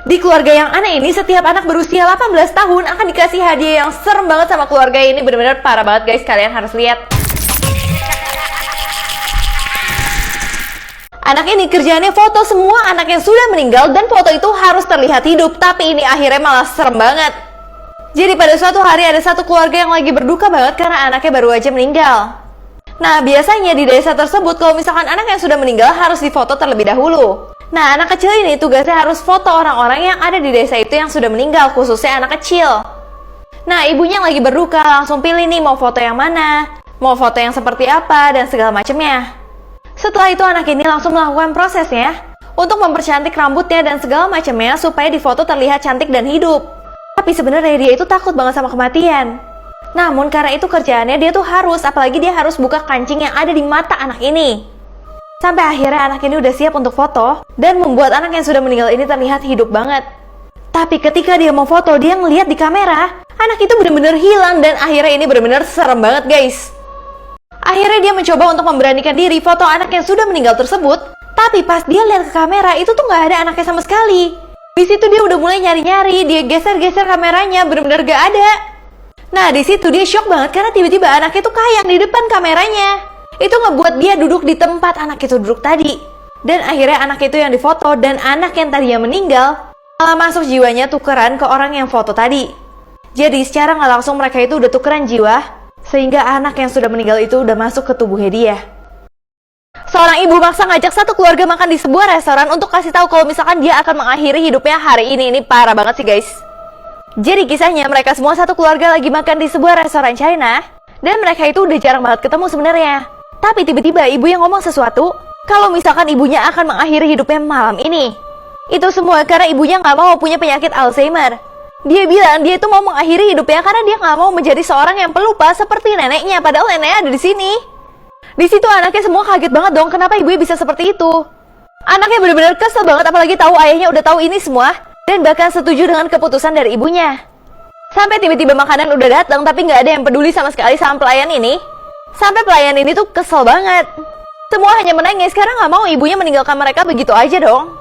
Di keluarga yang aneh ini, setiap anak berusia 18 tahun akan dikasih hadiah yang serem banget sama keluarga ini. Bener-bener parah banget guys, kalian harus lihat. Anak ini kerjaannya foto semua anak yang sudah meninggal dan foto itu harus terlihat hidup. Tapi ini akhirnya malah serem banget. Jadi pada suatu hari ada satu keluarga yang lagi berduka banget karena anaknya baru aja meninggal. Nah biasanya di desa tersebut kalau misalkan anak yang sudah meninggal harus difoto terlebih dahulu. Nah anak kecil ini tugasnya harus foto orang-orang yang ada di desa itu yang sudah meninggal, khususnya anak kecil. Nah ibunya yang lagi berduka langsung pilih nih mau foto yang mana, mau foto yang seperti apa dan segala macamnya. Setelah itu anak ini langsung melakukan prosesnya untuk mempercantik rambutnya dan segala macamnya supaya di foto terlihat cantik dan hidup. Tapi sebenarnya dia itu takut banget sama kematian. Namun karena itu kerjaannya dia tuh harus, apalagi dia harus buka kancing yang ada di mata anak ini. Sampai akhirnya anak ini udah siap untuk foto dan membuat anak yang sudah meninggal ini terlihat hidup banget. Tapi ketika dia mau foto, dia ngelihat di kamera, anak itu benar-benar hilang dan akhirnya ini benar-benar serem banget guys. Akhirnya dia mencoba untuk memberanikan diri foto anak yang sudah meninggal tersebut, tapi pas dia lihat ke kamera itu tuh nggak ada anaknya sama sekali. Di situ dia udah mulai nyari-nyari, dia geser-geser kameranya, benar-benar gak ada. Nah di situ dia shock banget karena tiba-tiba anaknya tuh kayang di depan kameranya. Itu ngebuat dia duduk di tempat anak itu duduk tadi. Dan akhirnya anak itu yang difoto dan anak yang tadinya meninggal malah masuk jiwanya tukeran ke orang yang foto tadi. Jadi secara nggak langsung mereka itu udah tukeran jiwa. Sehingga anak yang sudah meninggal itu udah masuk ke tubuhnya dia. Seorang ibu maksa ngajak satu keluarga makan di sebuah restoran untuk kasih tahu kalau misalkan dia akan mengakhiri hidupnya hari ini. Ini parah banget sih guys. Jadi kisahnya mereka semua satu keluarga lagi makan di sebuah restoran China. Dan mereka itu udah jarang banget ketemu sebenarnya. Tapi tiba-tiba ibu yang ngomong sesuatu kalau misalkan ibunya akan mengakhiri hidupnya malam ini. Itu semua karena ibunya nggak mau punya penyakit Alzheimer. Dia bilang dia itu mau mengakhiri hidupnya karena dia nggak mau menjadi seorang yang pelupa seperti neneknya, padahal neneknya ada di sini. Di situ anaknya semua kaget banget dong, kenapa ibunya bisa seperti itu. Anaknya benar-benar kesel banget apalagi tahu ayahnya udah tahu ini semua dan bahkan setuju dengan keputusan dari ibunya. Sampai tiba-tiba makanan udah datang tapi nggak ada yang peduli sama sekali sama pelayan ini. Sampai pelayan ini tuh kesel banget. Semua hanya menangis karena nggak mau ibunya meninggalkan mereka begitu aja dong.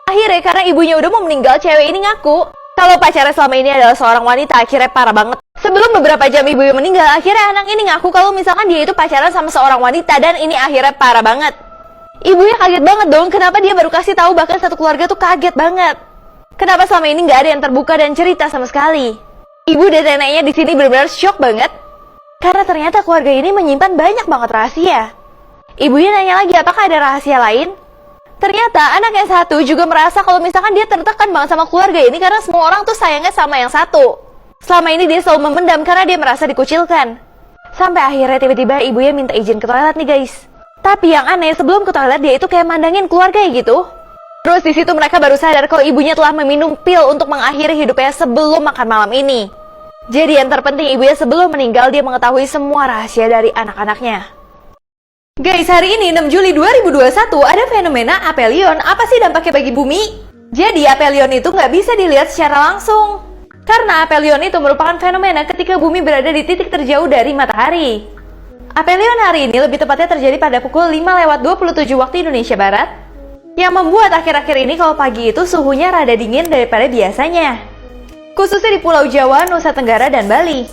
Akhirnya karena ibunya udah mau meninggal, cewek ini ngaku kalau pacarnya selama ini adalah seorang wanita. Akhirnya parah banget. Sebelum beberapa jam ibunya meninggal, akhirnya anak ini ngaku kalau misalkan dia itu pacaran sama seorang wanita dan ini akhirnya parah banget. Ibunya kaget banget dong, kenapa dia baru kasih tahu, bahkan satu keluarga tuh kaget banget. Kenapa selama ini nggak ada yang terbuka dan cerita sama sekali. Ibu dan neneknya di sini benar-benar shock banget. Karena ternyata keluarga ini menyimpan banyak banget rahasia. Ibunya nanya lagi apakah ada rahasia lain. Ternyata anak yang satu juga merasa kalau misalkan dia tertekan banget sama keluarga ini karena semua orang tuh sayangnya sama yang satu. Selama ini dia selalu memendam karena dia merasa dikucilkan. Sampai akhirnya tiba-tiba ibunya minta izin ke toilet nih guys. Tapi yang aneh sebelum ke toilet dia itu kayak mandangin keluarga gitu. Terus di situ mereka baru sadar kalau ibunya telah meminum pil untuk mengakhiri hidupnya sebelum makan malam ini. Jadi yang terpenting ibunya sebelum meninggal dia mengetahui semua rahasia dari anak-anaknya. Guys, hari ini 6 Juli 2021 ada fenomena aphelion. Apa sih dampaknya bagi bumi? Jadi aphelion itu nggak bisa dilihat secara langsung. Karena aphelion itu merupakan fenomena ketika bumi berada di titik terjauh dari matahari. Aphelion hari ini lebih tepatnya terjadi pada pukul 5:27 waktu Indonesia Barat. Yang membuat akhir-akhir ini kalau pagi itu suhunya rada dingin daripada biasanya. Khususnya di Pulau Jawa, Nusa Tenggara, dan Bali.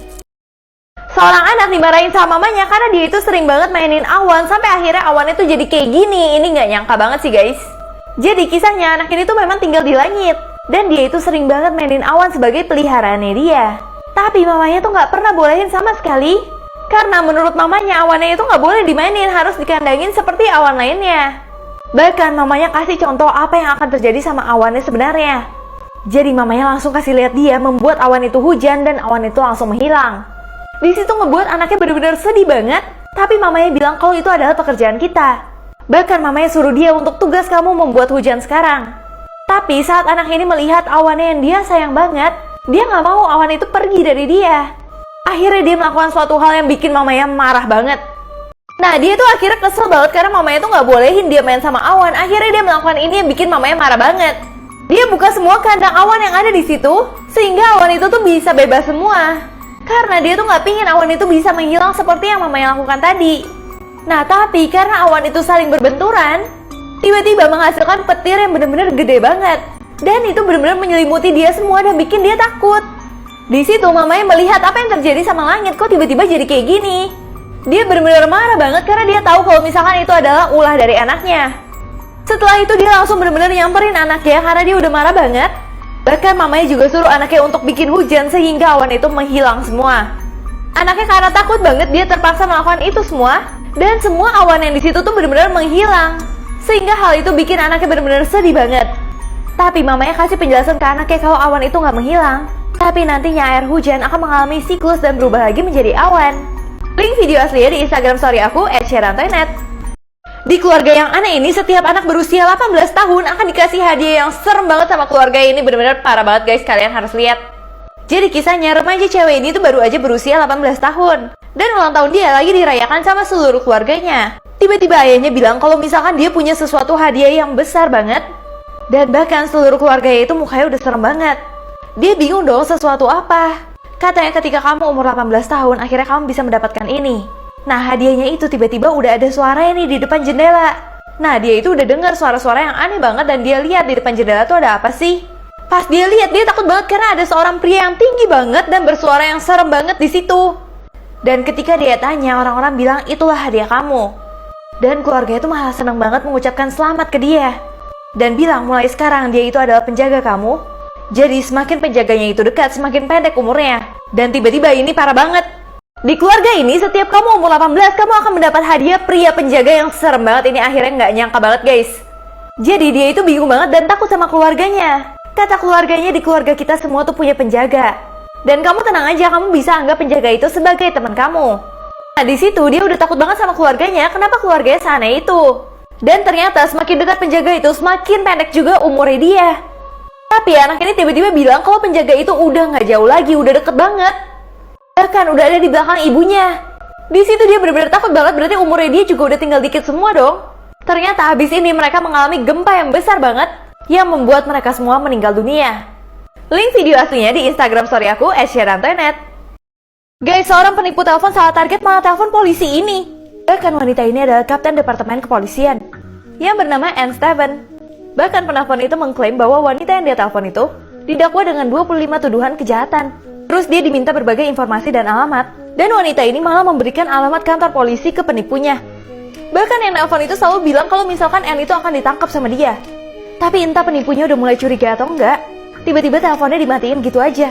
Seorang anak dimarahin sama mamanya karena dia itu sering banget mainin awan sampai akhirnya awannya tuh jadi kayak gini. Ini nggak nyangka banget sih guys. Jadi kisahnya anak ini tuh memang tinggal di langit dan dia itu sering banget mainin awan sebagai peliharaannya dia. Tapi mamanya tuh nggak pernah bolehin sama sekali karena menurut mamanya awannya itu nggak boleh dimainin, harus dikandangin seperti awan lainnya. Bahkan mamanya kasih contoh apa yang akan terjadi sama awannya sebenarnya. Jadi mamanya langsung kasih lihat dia membuat awan itu hujan dan awan itu langsung menghilang. Di situ ngebuat anaknya benar-benar sedih banget, tapi mamanya bilang kalau itu adalah pekerjaan kita. Bahkan mamanya suruh dia untuk tugas kamu membuat hujan sekarang. Tapi saat anak ini melihat awannya yang dia sayang banget, dia nggak mau awan itu pergi dari dia. Akhirnya dia melakukan suatu hal yang bikin mamanya marah banget. Nah dia tuh akhirnya kesel banget karena mamanya tuh nggak bolehin dia main sama awan. Akhirnya dia melakukan ini yang bikin mamanya marah banget. Dia buka semua kandang awan yang ada di situ, sehingga awan itu tuh bisa bebas semua. Karena dia tuh nggak pingin awan itu bisa menghilang seperti yang mamanya lakukan tadi. Nah tapi karena awan itu saling berbenturan, tiba-tiba menghasilkan petir yang benar-benar gede banget. Dan itu benar-benar menyelimuti dia semua dan bikin dia takut. Di situ mamanya melihat apa yang terjadi sama langit, kok tiba-tiba jadi kayak gini. Dia benar-benar marah banget karena dia tahu kalau misalkan itu adalah ulah dari anaknya. Setelah itu dia langsung benar-benar nyamperin anaknya karena dia udah marah banget. Bahkan mamanya juga suruh anaknya untuk bikin hujan sehingga awan itu menghilang semua. Anaknya karena takut banget dia terpaksa melakukan itu semua. Dan semua awan yang di situ tuh benar-benar menghilang. Sehingga hal itu bikin anaknya benar-benar sedih banget. Tapi mamanya kasih penjelasan ke anaknya kalau awan itu nggak menghilang. Tapi nantinya air hujan akan mengalami siklus dan berubah lagi menjadi awan. Link video aslinya di Instagram story aku @sherantoynet. Di keluarga yang aneh ini, setiap anak berusia 18 tahun akan dikasih hadiah yang serem banget sama keluarga ini. Bener-bener parah banget guys, kalian harus lihat. Jadi kisahnya, remaja cewek ini tuh baru aja berusia 18 tahun. Dan ulang tahun dia lagi dirayakan sama seluruh keluarganya. Tiba-tiba ayahnya bilang kalau misalkan dia punya sesuatu hadiah yang besar banget. Dan bahkan seluruh keluarganya itu mukanya udah serem banget. Dia bingung dong sesuatu apa. Katanya ketika kamu umur 18 tahun, akhirnya kamu bisa mendapatkan ini. Nah hadiahnya itu tiba-tiba udah ada suaranya nih di depan jendela. Nah dia itu udah dengar suara-suara yang aneh banget dan dia lihat di depan jendela tuh ada apa sih? Pas dia lihat dia takut banget karena ada seorang pria yang tinggi banget dan bersuara yang serem banget di situ. Dan ketika dia tanya, orang-orang bilang itulah hadiah kamu. Dan keluarganya itu malah seneng banget mengucapkan selamat ke dia. Dan bilang mulai sekarang dia itu adalah penjaga kamu. Jadi semakin penjaganya itu dekat, semakin pendek umurnya. Dan tiba-tiba ini parah banget. Di keluarga ini, setiap kamu umur 18, kamu akan mendapat hadiah pria penjaga yang serem banget. Ini akhirnya nggak nyangka banget guys. Jadi dia itu bingung banget dan takut sama keluarganya. Kata keluarganya, di keluarga kita semua tuh punya penjaga. Dan kamu tenang aja, kamu bisa anggap penjaga itu sebagai teman kamu. Nah di situ dia udah takut banget sama keluarganya, kenapa keluarganya seaneh itu. Dan ternyata semakin dekat penjaga itu, semakin pendek juga umurnya dia. Tapi anak ini tiba-tiba bilang kalau penjaga itu udah nggak jauh lagi, udah deket banget. Bahkan udah ada di belakang ibunya. Di situ dia benar-benar takut banget, berarti umurnya dia juga udah tinggal dikit semua dong. Ternyata habis ini mereka mengalami gempa yang besar banget yang membuat mereka semua meninggal dunia. Link video aslinya di Instagram story aku @sherantoynet. Guys, seorang penipu telepon salah target malah telepon polisi ini. Bahkan wanita ini adalah kapten departemen kepolisian yang bernama Anne Steven. Bahkan penelpon itu mengklaim bahwa wanita yang dia telepon itu didakwa dengan 25 tuduhan kejahatan. Terus dia diminta berbagai informasi dan alamat. Dan wanita ini malah memberikan alamat kantor polisi ke penipunya. Bahkan yang nelpon itu selalu bilang kalau misalkan Anne itu akan ditangkap sama dia. Tapi entah penipunya udah mulai curiga atau enggak, tiba-tiba teleponnya dimatiin gitu aja.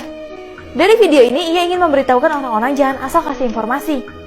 Dari video ini ia ingin memberitahukan orang-orang jangan asal kasih informasi.